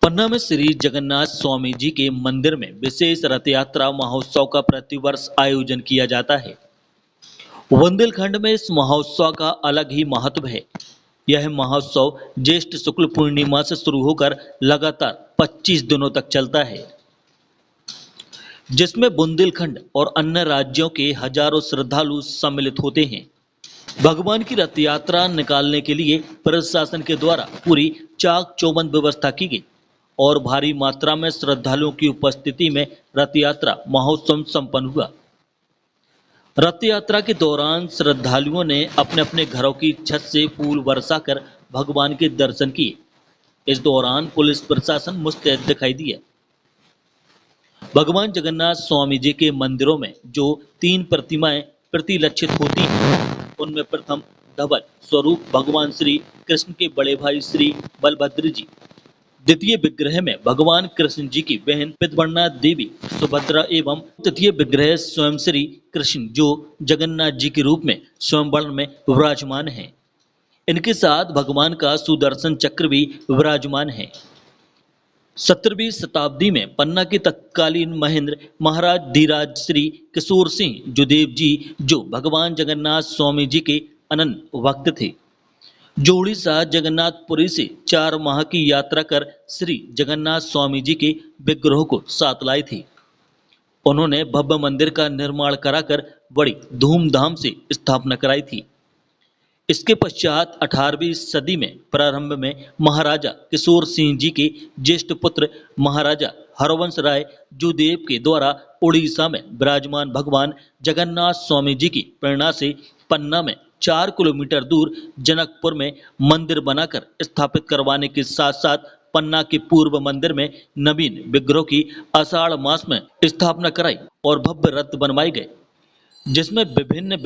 पन्ना में श्री जगन्नाथ स्वामी जी के मंदिर में विशेष रथ यात्रा महोत्सव का प्रतिवर्ष आयोजन किया जाता है। बुंदेलखंड में इस महोत्सव का अलग ही महत्व है। यह महोत्सव ज्येष्ठ शुक्ल पूर्णिमा से शुरू होकर लगातार 25 दिनों तक चलता है, जिसमें बुंदेलखंड और अन्य राज्यों के हजारों श्रद्धालु सम्मिलित होते हैं। भगवान की रथ यात्रा निकालने के लिए प्रशासन के द्वारा पूरी चाक चौबंद व्यवस्था की गई और भारी मात्रा में श्रद्धालुओं की उपस्थिति में रथ यात्रा महोत्सव संपन्न हुआ। रथ यात्रा के दौरान श्रद्धालुओं ने अपने अपने घरों की छत से फूल बरसाकर भगवान के दर्शन किए। इस दौरान पुलिस प्रशासन मुस्तैद दिखाई दिया। भगवान जगन्नाथ स्वामी जी के मंदिरों में जो 3 प्रतिमाएं प्रतिलक्षित होती हैं, उनमें प्रथम धवल स्वरूप भगवान श्री कृष्ण के बड़े भाई श्री बलभद्र जी, द्वितीय विग्रह में भगवान कृष्ण जी की बहन पितृवर्णा देवी सुभद्रा एवं तृतीय विग्रह स्वयं श्री कृष्ण जो जगन्नाथ जी के रूप में स्वयंवर में विराजमान हैं। इनके साथ भगवान का सुदर्शन चक्र भी विराजमान है। 17वीं शताब्दी में पन्ना के तत्कालीन महेंद्र महाराज धीराज श्री किशोर सिंह जुदेव जी, जो भगवान जगन्नाथ स्वामी जी के अनन्य भक्त थे, जो उड़ीसा जगन्नाथपुरी से 4 माह की यात्रा कर श्री जगन्नाथ स्वामी जी के विग्रह को साथ लाए थे। उन्होंने भव्य मंदिर का निर्माण कराकर बड़ी धूमधाम से स्थापना कराई थी। इसके पश्चात 18वीं सदी में प्रारंभ में महाराजा किशोर सिंह जी के ज्येष्ठ पुत्र महाराजा हरवंश राय जुदेव के द्वारा उड़ीसा में विराजमान भगवान जगन्नाथ स्वामी जी की प्रेरणा से पन्ना में 4 किलोमीटर दूर जनकपुर में मंदिर बनाकर स्थापित करवाने के साथ साथ पन्ना के पूर्व मंदिर में नवीन विग्रह की आषाढ़ मास में स्थापना कराई और भव्य रथ बनवाए गए, जिसमें विभिन्न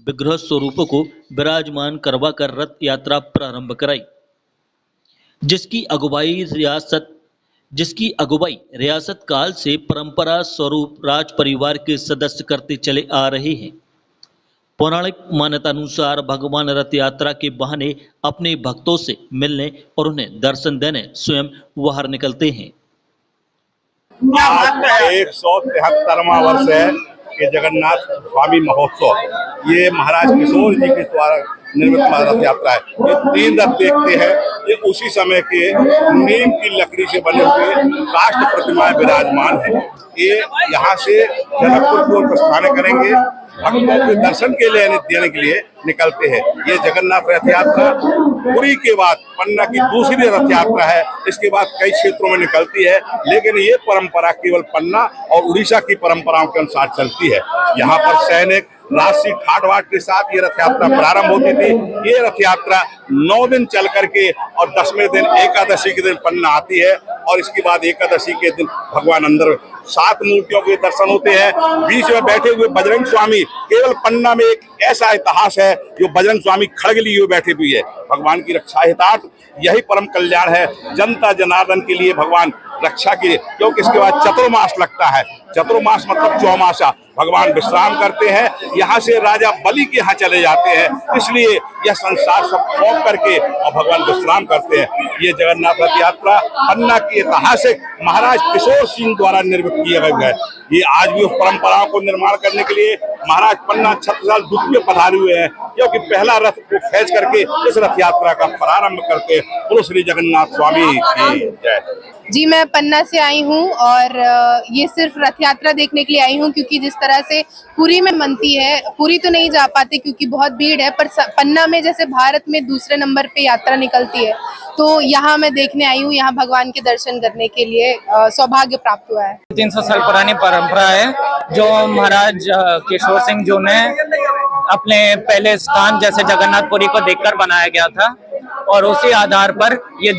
विग्रह स्वरूपों को विराजमान करवाकर रथ यात्रा प्रारंभ कराई, जिसकी अगुवाई रियासत काल से परंपरा स्वरूप राज परिवार के सदस्य करते चले आ रहे हैं। पौराणिक मान्यतानुसार भगवान रथ यात्रा के बहाने अपने भक्तों से मिलने और उन्हें दर्शन देने स्वयं बाहर निकलते हैं। आज 173वां वर्ष है कि जगन्नाथ स्वामी महोत्सव, ये महाराज किशोर जी के द्वारा निर्मित रथ यात्रा है। ये 3 रथ देखते हैं, ये उसी समय के नीम की लकड़ी से बने हुए काष्ठ प्रतिमाएं विराजमान है। ये यहाँ से जनकपुर की ओर प्रस्थान करेंगे, भक्तों के दर्शन के लिए देने के लिए निकलते हैं। ये जगन्नाथ रथ यात्रा पुरी के बाद पन्ना की दूसरी रथ यात्रा है। इसके बाद कई क्षेत्रों में निकलती है, लेकिन ये परंपरा केवल पन्ना और उड़ीसा की परंपराओं के अनुसार चलती है। यहाँ पर सैनिक राशि ठाट बाट के साथ ये रथ यात्रा प्रारंभ होती थी। ये रथ यात्रा 9 दिन चल करके और 10वें दिन एकादशी के दिन पन्ना आती है और इसके बाद एकादशी के दिन भगवान अंदर 7 मूर्तियों के दर्शन होते हैं। बीच में बैठे हुए बजरंग स्वामी, केवल पन्ना में एक ऐसा इतिहास है जो बजरंग स्वामी खड़ग लिए हुए बैठे हुए है। भगवान की रक्षा हितार्थ यही परम कल्याण है। जनता जनार्दन के लिए भगवान रक्षा के लिए, क्योंकि इसके बाद चतुर्मास लगता है। चतुर्मास मतलब चौमासा, भगवान विश्राम करते हैं। यहाँ से राजा बलि के यहाँ चले जाते हैं, इसलिए यह संसार सब छोड़ करके और भगवान विश्राम करते हैं। ये जगन्नाथ रथ यात्रा पन्ना की ऐतिहासिक महाराज किशोर सिंह द्वारा निर्मित किया गया है। ये आज भी उस परंपराओं को निर्माण करने के लिए महाराज पन्ना छत्रसाल द्वितीय पधारे हुए हैं, क्योंकि पहला रथ को खींच करके इस रथ यात्रा का प्रारंभ करते बोलो श्री जगन्नाथ स्वामी की जय। जी, मैं पन्ना से आई हूँ और ये सिर्फ रथ यात्रा देखने के लिए आई हूँ, क्योंकि जिस तरह से पुरी में मनती है, पुरी तो नहीं जा पाते क्योंकि बहुत भीड़ है, पर पन्ना में जैसे भारत में दूसरे नंबर पे यात्रा निकलती है, तो यहाँ मैं देखने आई हूँ। यहाँ भगवान के दर्शन करने के लिए सौभाग्य प्राप्त हुआ है। 300 साल पुरानी परंपरा है जो महाराज किशोर सिंह जो ने अपने पहले स्थान जैसे जगन्नाथपुरी को देखकर बनाया गया था, और उसी आधार पर ये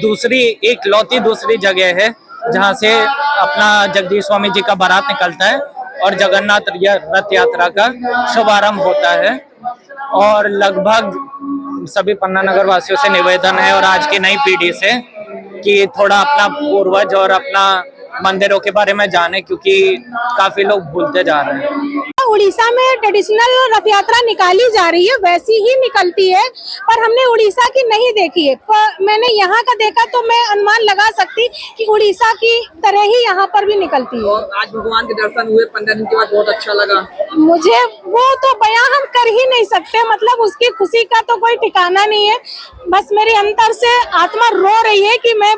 एक लौती दूसरी जगह है जहाँ से अपना जगदीश स्वामी जी का बारात निकलता है और जगन्नाथ रथ यात्रा का शुभारंभ होता है। और लगभग सभी पन्ना नगर वासियों से निवेदन है और आज की नई पीढ़ी से कि थोड़ा अपना पूर्वज और अपना मंदिरों के बारे में जाने, क्योंकि काफी लोग भूलते जा रहे हैं। उड़ीसा में ट्रेडिशनल रथ यात्रा निकाली जा रही है वैसी ही निकलती है, पर हमने उड़ीसा की नहीं देखी है। पर मैंने यहाँ का देखा तो मैं अनुमान लगा सकती कि उड़ीसा की तरह ही यहाँ पर भी निकलती है। और आज भगवान के दर्शन हुए 15 दिन के बाद, बहुत अच्छा लगा। मुझे वो तो बयां हम कर ही नहीं सकते, मतलब उसकी खुशी का तो कोई ठिकाना नहीं है। बस मेरे अंदर से आत्मा रो रही है कि मैं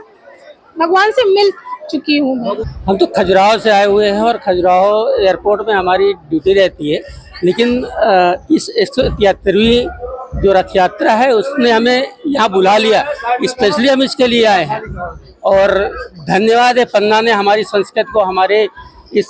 भगवान से मिल चुकी हूँ। हम तो खजुराहो से आए हुए हैं और खजुराहो एयरपोर्ट में हमारी ड्यूटी रहती है, लेकिन इस 173वीं जो रथ यात्रा है उसने हमें यहाँ बुला लिया, स्पेशली हम इसके लिए आए हैं। और धन्यवाद है पन्ना ने हमारी संस्कृति को, हमारे इस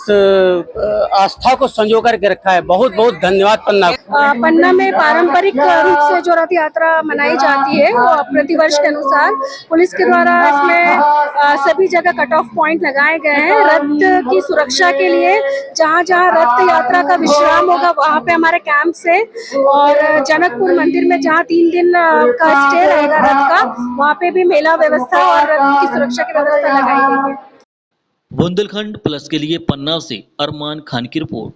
आस्था को संजो करके रखा है। बहुत बहुत धन्यवाद पन्ना। पन्ना में पारंपरिक रूप से जो रथ यात्रा मनाई जाती है वो प्रतिवर्ष के अनुसार पुलिस के द्वारा इसमें सभी जगह कट ऑफ पॉइंट लगाए गए हैं रथ की सुरक्षा के लिए। जहाँ जहाँ रथ यात्रा का विश्राम होगा वहाँ पे हमारे कैंप से, और जनकपुर मंदिर में जहाँ 3 दिन का स्टे रहेगा रथ का, वहाँ पे भी मेला व्यवस्था और रथ की सुरक्षा की व्यवस्था लगाई गई है। बुंदेलखंड प्लस के लिए पन्ना से अरमान खान की रिपोर्ट।